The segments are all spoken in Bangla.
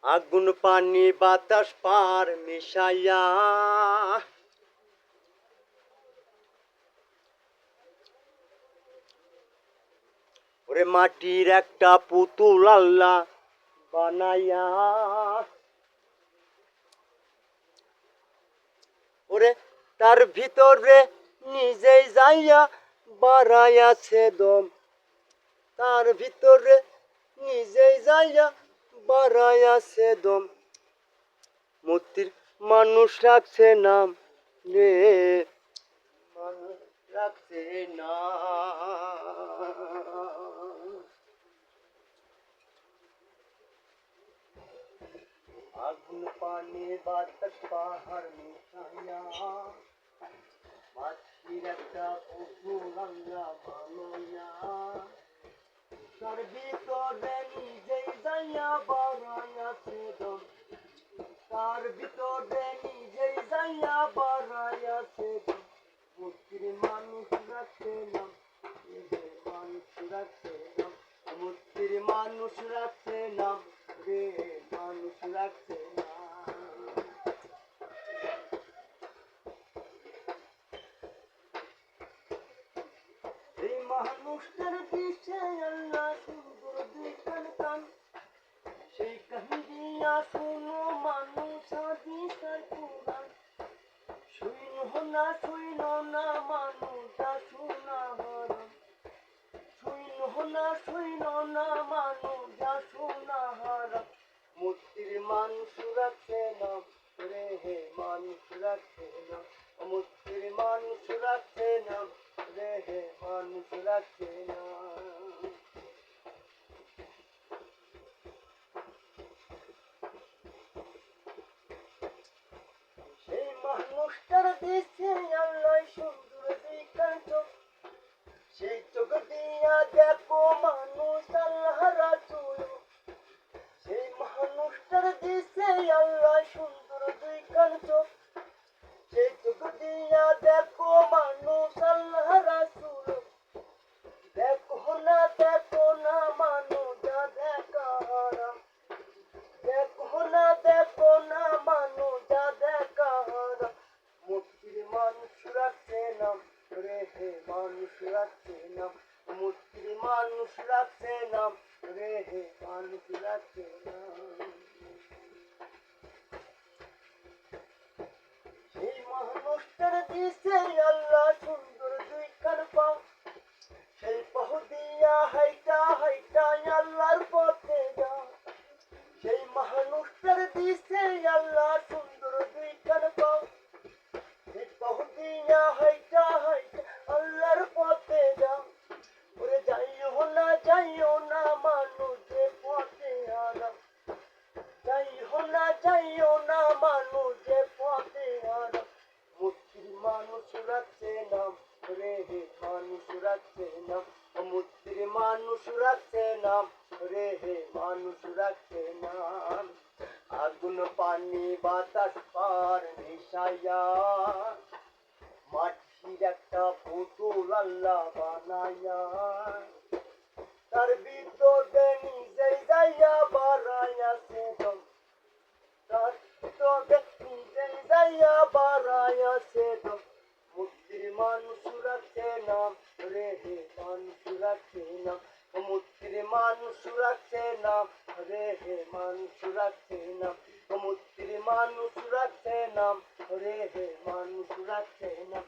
আগুন পানি বাতাস পার মিশাইয়া ওরে মাটির একটা পুতুল আল্লাহ বানাইয়া ওরে তার ভিতরে নিজেই যাইয়া বাড়াইয়াছে দম, তার ভিতরে নিজেই যাইয়া বাড়াইয়াছে দম। মূর্তির মানুষ রাখছে নাম রে, মানুষ রাখছে না। আগুন পানি বাতাস পাহাড় মিশাইয়া মাটির একটা পুতুল আল্লাহ বানাইয়া তার ভিতরে নিজেই যাইয়া বাড়াইয়াছে দম, তার ভিতরে নিজেই যাইয়া বাড়াইয়াছে দম। মূর্তির মানুষ রাখছে নাম, মানুষ রাখছে নাম, মূর্তির মানুষ রাখছে নাম রে, মানুষ রাখছে না। এই মানুষটার দিশে আল্লাহ সুন্দর দুইখান কান, সেই কাহিয়া শুনো মানুষ হাদিসের কুরআন। শুইনো না মানুষ শোনা হারাম, শুইনো না মানুষ শোনা হারাম। মূর্তির মানুষ রাখছে নাম রে, হে মানুষ রাখছে নাম, মূর্তির মানুষ রাখছে নাম রে, হে মানুষ রাখছে না। সেই মানুষটার দিছে আল্লাহ সুন্দর দুইখান চোখ, সেই চোখ দিয়া দেখো মানুষ আল্লাহ রাসূল। সেই মানুষটার দিছে আল্লাহ সুন্দর দুইখান চোখ, সেই চোখ দিয়া দেখো মানুষ আল্লাহ রাসূল। দেখো না মানুষ যা দেখা হারাম, দেখো না মানুষ যা দেখা হারাম। মূর্তির মানুষ রাখছে নাম রে, হে মানুষ রাখছে নাম, মূর্তির মানুষ রাখছে নাম রে, হে মানুষ রাখছে নাম। সেই মানুষটার দিছে আল্লাহ সুন্দর দুইখান পা, সেই পাহ দিয়া হাইটা আল্লাহর পথে যা। সেই মানুষটার দিছে আল্লাহ সুন্দর দুইখান পা, সেই পাহ দিয়া হাইটা আল্লাহর পথে যা। ওরে যাইও না মানুষ যে পথে হারাম, যাইও না মানুষ যে পথে হারাম। মূর্তির মানুষ রাখছে নাম রে, হে মানুষ রাখছে নাম, মূর্তির মানুষ রাখছে নাম রে, হে মানুষ রাখছে নাম। আগুন পানি বাতাস পার মিশাইয়া মাটির একটা পুতুল আল্লাহ বানাইয়া তার ভিতরে নিজেই যাইয়া বাড়াইয়াছে দম, তার ভিতরে নিজেই যাইয়া বাড়াইয়াছে দম। মূর্তির মানুষ রাখছে নাম রে, হে মানুষ রাখছে নাম, মূর্তির মানুষ রাখছে নাম রে, হে মানুষ রাখছে নাম, মূর্তির মানুষ রাখছে নাম রে, হে মানুষ রাখছে নাম,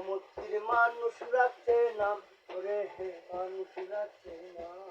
মূর্তির মানুষ রাখছে নাম রে, হে মানুষ রাখছে নাম।